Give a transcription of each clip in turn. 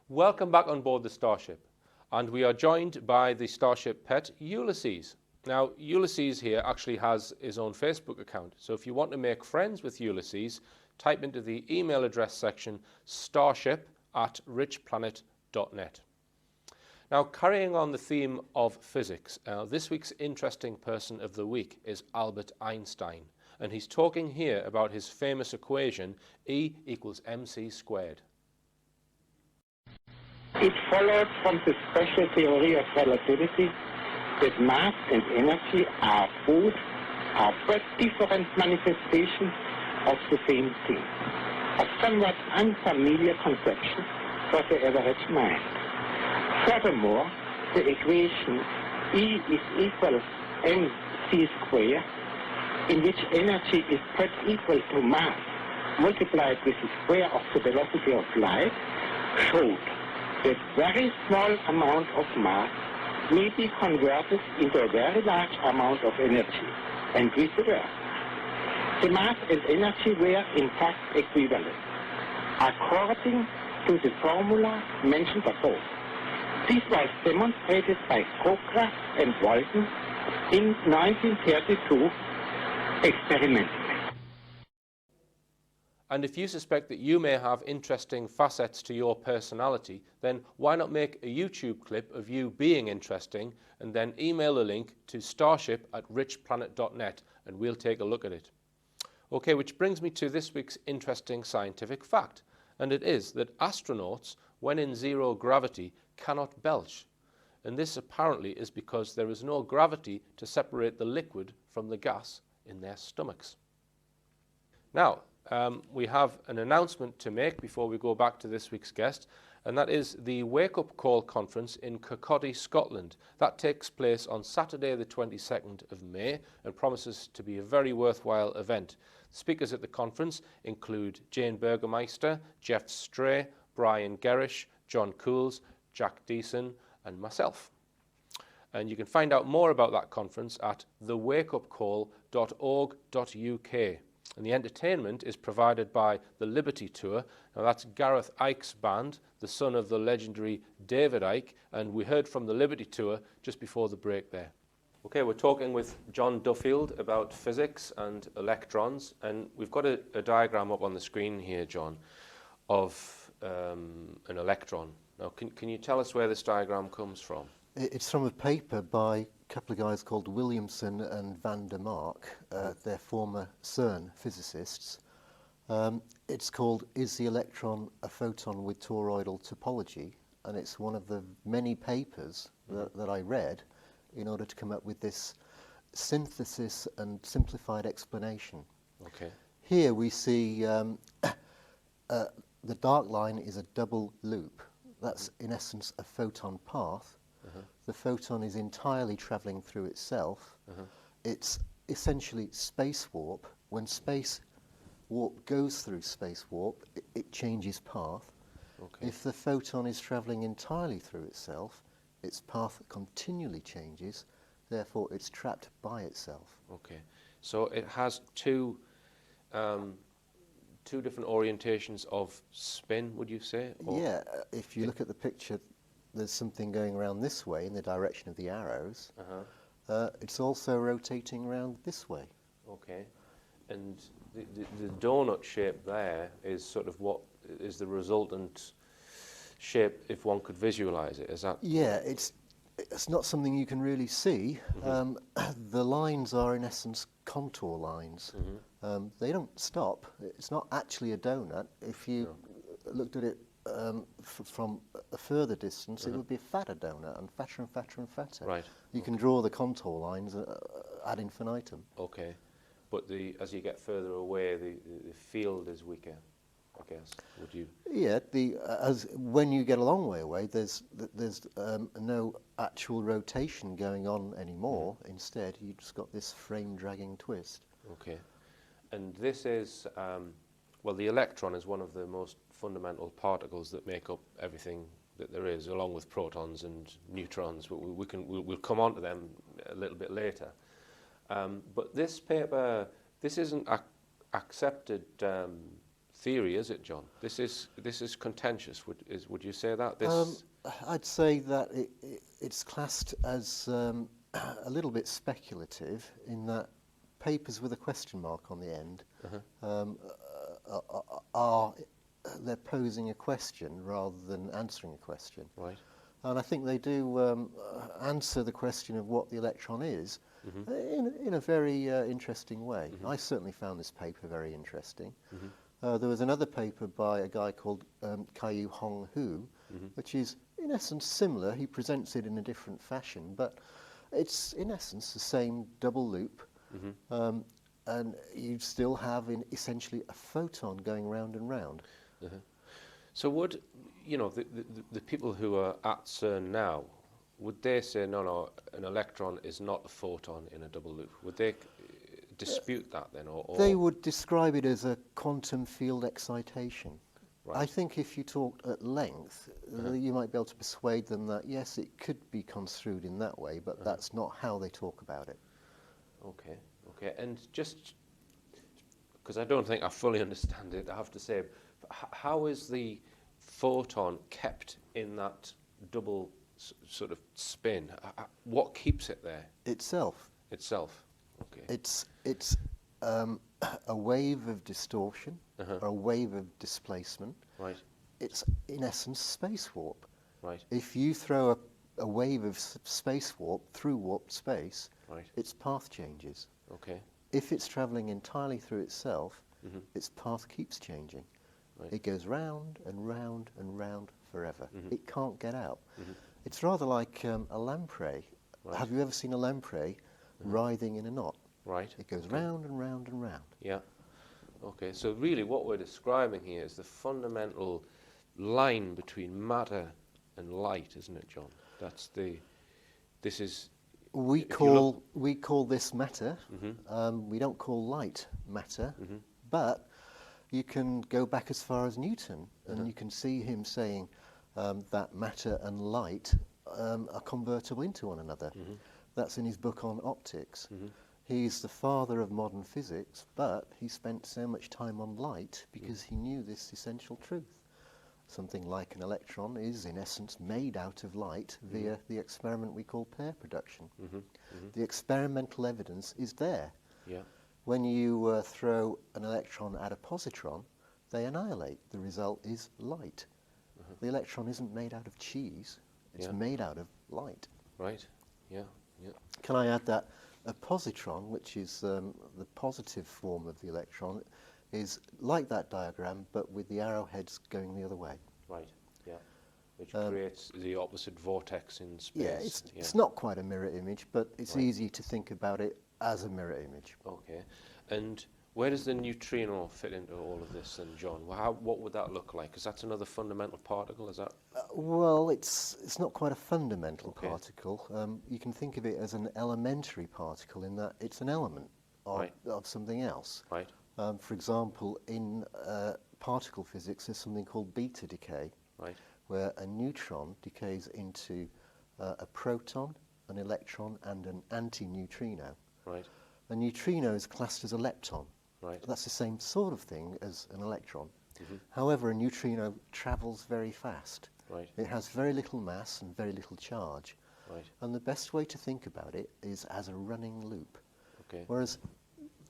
Welcome back on board the Starship, and we are joined by the Starship pet Ulysses. Now, Ulysses here actually has his own Facebook account, so if you want to make friends with Ulysses, type into the email address section starship@richplanet.net. Now, carrying on the theme of physics, this week's interesting person of the week is Albert Einstein, and he's talking here about his famous equation E equals mc squared. It follows from the special theory of relativity that mass and energy are but different manifestations of the same thing, a somewhat unfamiliar conception for the average mind. Furthermore, the equation E is equal mc squared, in which energy is but equal to mass multiplied with the square of the velocity of light, showed that very small amount of mass may be converted into a very large amount of energy, and vice versa. The mass and energy were in fact equivalent, according to the formula mentioned above. This was demonstrated by Cockcroft and Walton in 1932 experimentally. And if you suspect that you may have interesting facets to your personality, then why not make a YouTube clip of you being interesting and then email a link to starship@richplanet.net and we'll take a look at it. Okay, which brings me to this week's interesting scientific fact, and it is that astronauts, when in zero gravity, cannot belch. And this apparently is because there is no gravity to separate the liquid from the gas in their stomachs. Now, we have an announcement to make before we go back to this week's guest, and that is the Wake Up Call conference in Kirkcaldy, Scotland. That takes place on Saturday the 22nd of May and promises to be a very worthwhile event. Speakers at the conference include Jane Burgermeister, Jeff Stray, Brian Gerrish, John Cools, Jack Deason and myself. And you can find out more about that conference at thewakeupcall.org.uk. And the entertainment is provided by the Liberty Tour. Now that's Gareth Icke's band, the son of the legendary David Icke, and we heard from the Liberty Tour just before the break there. Okay, we're talking with John Duffield about physics and electrons, and we've got a diagram up on the screen here, John, of an electron. Now, can you tell us where this diagram comes from? It's from a paper by a couple of guys called Williamson and van der Mark. They're former CERN physicists. It's called Is the Electron a Photon with Toroidal Topology? And it's one of the many papers that I read in order to come up with this synthesis and simplified explanation. Okay. Here we see the dark line is a double loop. That's in essence a photon path. The photon is entirely travelling through itself. It's essentially space warp. When space warp goes through space warp, it changes path. Okay. If the photon is travelling entirely through itself, its path continually changes, therefore it's trapped by itself. Okay, so it has two different orientations of spin, would you say? Or Yeah, if you look at the picture, there's something going around this way in the direction of the arrows. It's also rotating around this way. Okay, and the donut shape there is sort of what is the resultant shape if one could visualize it, is that? Yeah, it's not something you can really see. The lines are in essence contour lines. They don't stop. It's not actually a donut. If you looked at it from a further distance, it would be a fatter donut, and fatter and fatter and fatter. Right. You can draw the contour lines ad infinitum. Okay, but as you get further away, the field is weaker, I guess. Would you? Yeah, when you get a long way away, there's no actual rotation going on anymore. Instead, you just got this frame dragging twist. Okay, and this is well, the electron is one of the most fundamental particles that make up everything that there is, along with protons and neutrons. We'll come on to them a little bit later. But this paper, this isn't accepted theory, is it, John? This is contentious. Would you say that? This I'd say that it's classed as a little bit speculative in that papers with a question mark on the end they're posing a question rather than answering a question. right? And I think they do answer the question of what the electron is in a very interesting way. I certainly found this paper very interesting. There was another paper by a guy called Kaiyu Hong Hu, which is in essence similar. He presents it in a different fashion, but it's in essence the same double loop, and you still have essentially a photon going round and round. So would, you know, the people who are at CERN now, would they say, no, an electron is not a photon in a double loop? Would they dispute that then? Or They would describe it as a quantum field excitation. Right. I think if you talked at length, you might be able to persuade them that, yes, it could be construed in that way, but that's not how they talk about it. Okay. And just, because I don't think I fully understand it, I have to say, how is the photon kept in that double sort of spin? What keeps it there? Itself. Okay. It's a wave of distortion, or a wave of displacement. Right. It's, in essence, space warp. Right. If you throw a wave of space warp through warped space, Right. its path changes. Okay. If it's travelling entirely through itself, its path keeps changing. Right. It goes round and round and round forever. It can't get out. It's rather like a lamprey. Right. Have you ever seen a lamprey writhing in a knot? Right. It goes round and round and round. Yeah. Okay. So really, what we're describing here is the fundamental line between matter and light, isn't it, John? That's the. This is. We call this matter. We don't call light matter, but you can go back as far as Newton, and you can see him saying that matter and light are convertible into one another. That's in his book on optics. He's the father of modern physics, but he spent so much time on light because he knew this essential truth. Something like an electron is, in essence, made out of light via the experiment we call pair production. The experimental evidence is there. Yeah. When you throw an electron at a positron, they annihilate. The result is light. The electron isn't made out of cheese. It's made out of light. Right. Yeah. Can I add that a positron, which is the positive form of the electron, is like that diagram, but with the arrowheads going the other way. Right. Yeah. Which creates the opposite vortex in space. Yeah, it's not quite a mirror image, but it's easy to think about it as a mirror image. Okay. And where does the neutrino fit into all of this then, John? What would that look like? Because that's another fundamental particle, is that? Well, it's not quite a fundamental particle. You can think of it as an elementary particle in that it's an element of something else. Right. For example, in particle physics, there's something called beta decay, where a neutron decays into a proton, an electron, and an anti-neutrino. Right. A neutrino is classed as a lepton. Right. That's the same sort of thing as an electron. However, a neutrino travels very fast. Right. It has very little mass and very little charge. Right. And the best way to think about it is as a running loop. Okay. Whereas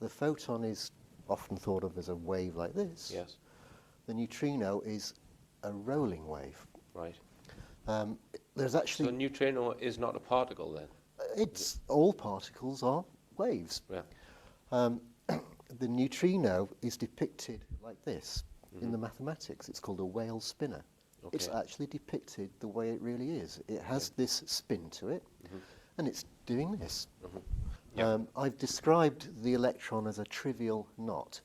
the photon is often thought of as a wave like this. Yes. The neutrino is a rolling wave. Right. There's So actually... a neutrino is not a particle then? It's all particles are waves. Yeah. The neutrino is depicted like this in the mathematics. It's called a Weyl spinner. Okay. It's actually depicted the way it really is. It has this spin to it, and it's doing this. Yeah. I've described the electron as a trivial knot.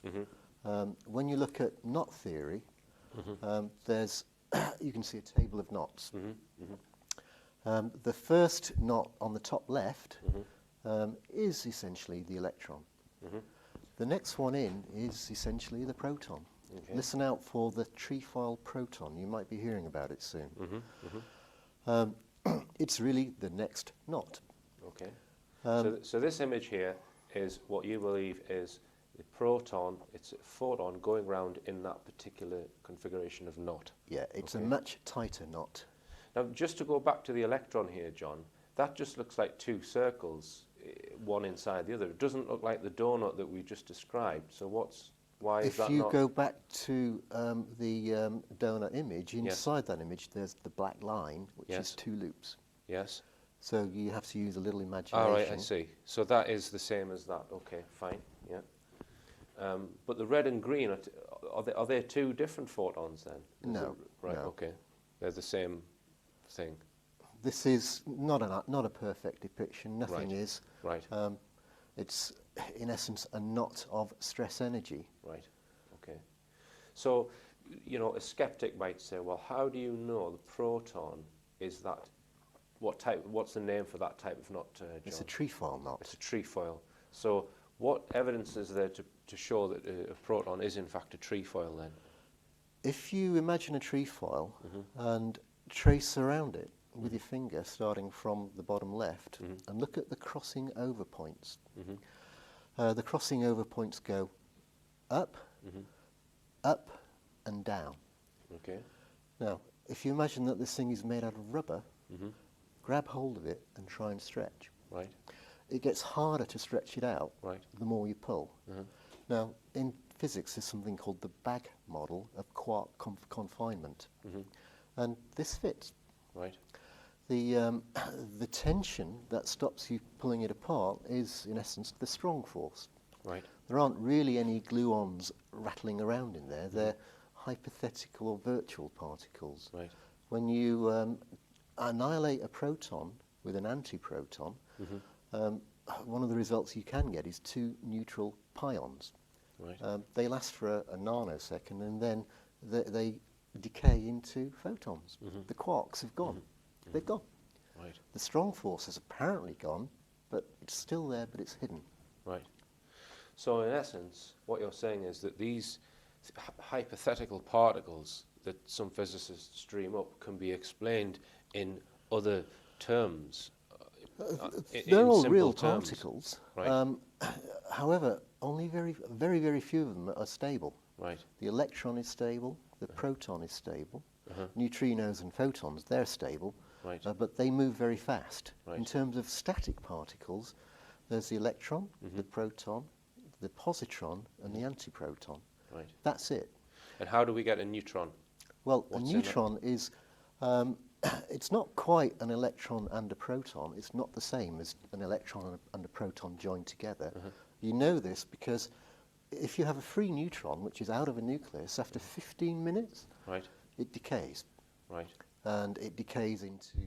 When you look at knot theory, there's you can see a table of knots. The first knot on the top left is essentially the electron. The next one in is essentially the proton. Okay. Listen out for the trefoil proton. You might be hearing about it soon. It's really the next knot. Okay. So this image here is what you believe is The proton, it's a photon going round in that particular configuration of knot. Yeah, it's Okay. a much tighter knot. Now, just to go back to the electron here, John, that just looks like two circles, one inside the other. It doesn't look like the donut that we just described. So why is If that you not? go back to the donut image, inside that image there's the black line, which Yes. is two loops. Yes. So you have to use a little imagination. All right, I see. So that is the same as that. Okay, fine. Yeah. But the red and green, are they two different photons then? No, Right, no. okay. They're the same thing. This is not a perfect depiction. Nothing Right. is. Right, It's in essence a knot of stress energy. right. Okay. So, a skeptic might say, well, how do you know the proton is that? What's the name for that type of knot, John? It's a trefoil knot. It's a trefoil. So what evidence is there to show that a proton is in fact a trefoil then? If you imagine a trefoil and trace around it with your finger, starting from the bottom left, and look at the crossing over points. The crossing over points go up, up, and down. Okay. Now, if you imagine that this thing is made out of rubber, grab hold of it and try and stretch. Right. It gets harder to stretch it out Right. the more you pull. Now, in physics, there's something called the bag model of quark confinement, and this fits. Right. The tension that stops you pulling it apart is, in essence, the strong force. Right. There aren't really any gluons rattling around in there. They're hypothetical or virtual particles. Right. When you annihilate a proton with an antiproton, one of the results you can get is two neutral pions. Right. They last for a nanosecond, and then they decay into photons. The quarks have gone. They're gone. Right. The strong force has apparently gone, but it's still there, but it's hidden. Right. So in essence, what you're saying is that these hypothetical particles that some physicists dream up can be explained in other terms. They're all simple real terms. particles. Right. However, only very few of them are stable. Right. The electron is stable, the proton is stable, neutrinos and photons, they're stable, Right. But they move very fast. Right. In terms of static particles, there's the electron, the proton, the positron, and the antiproton. Right. That's it. And how do we get a neutron? Well, What's a in it? neutron is, it's not quite an electron and a proton. It's not the same as an electron and a proton joined together. You know this because if you have a free neutron, which is out of a nucleus, after 15 minutes, Right. it decays. Right. And it decays into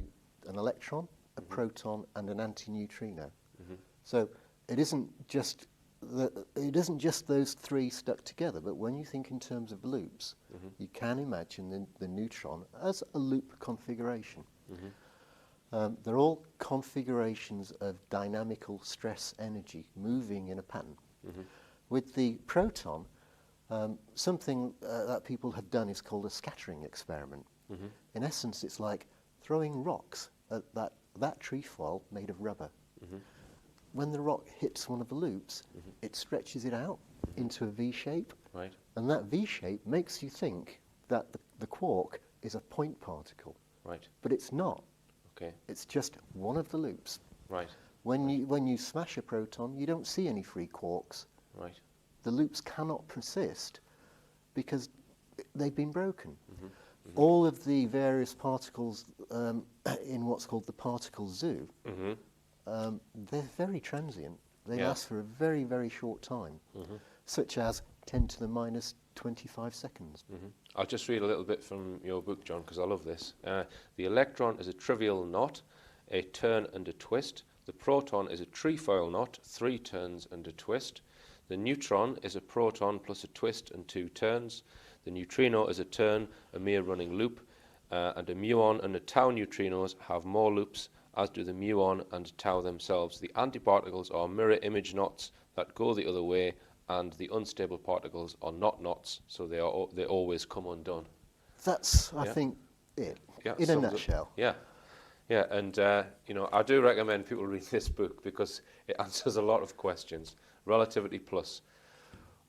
an electron, a proton, and an antineutrino. So it isn't just those three stuck together, but when you think in terms of loops, you can imagine the neutron as a loop configuration. They're all configurations of dynamical stress energy moving in a pattern. With the proton, something that people have done is called a scattering experiment. In essence, it's like throwing rocks at that trefoil made of rubber. When the rock hits one of the loops, it stretches it out into a V shape, Right. and that V shape makes you think that the quark is a point particle, Right. but it's not. Okay. It's just one of the loops. Right. When you smash a proton, you don't see any free quarks. Right. The loops cannot persist because they've been broken. All of the various particles in what's called the particle zoo, they're very transient. They Yeah. last for a very, very short time, such as 10 to the minus 25 seconds. I'll just read a little bit from your book, John, because I love this. The electron is a trivial knot, a turn and a twist. The proton is a trefoil knot, 3 turns and a twist. The neutron is a proton plus a twist and 2 turns. The neutrino is a turn, a mere running loop. And a muon and a tau neutrinos have more loops, as do the muon and tau themselves. The antiparticles are mirror image knots that go the other way, and the unstable particles are not knots, so they always come undone. That's, I Yeah. think, it, Yeah, in a sums it- nutshell. Yeah, yeah, and I do recommend people read this book because it answers a lot of questions. Relativity Plus.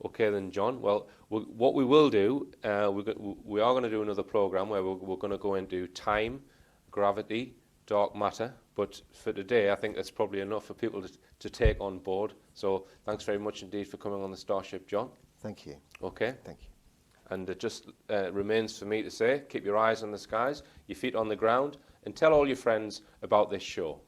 Okay then, John. Well, what we will do, we are going to do another program where we're going to go into time, gravity, dark matter. But for today, I think that's probably enough for people to take on board. So thanks very much indeed for coming on the Starship, John. Thank you. Okay. Thank you. And it just remains for me to say, keep your eyes on the skies, your feet on the ground, and tell all your friends about this show.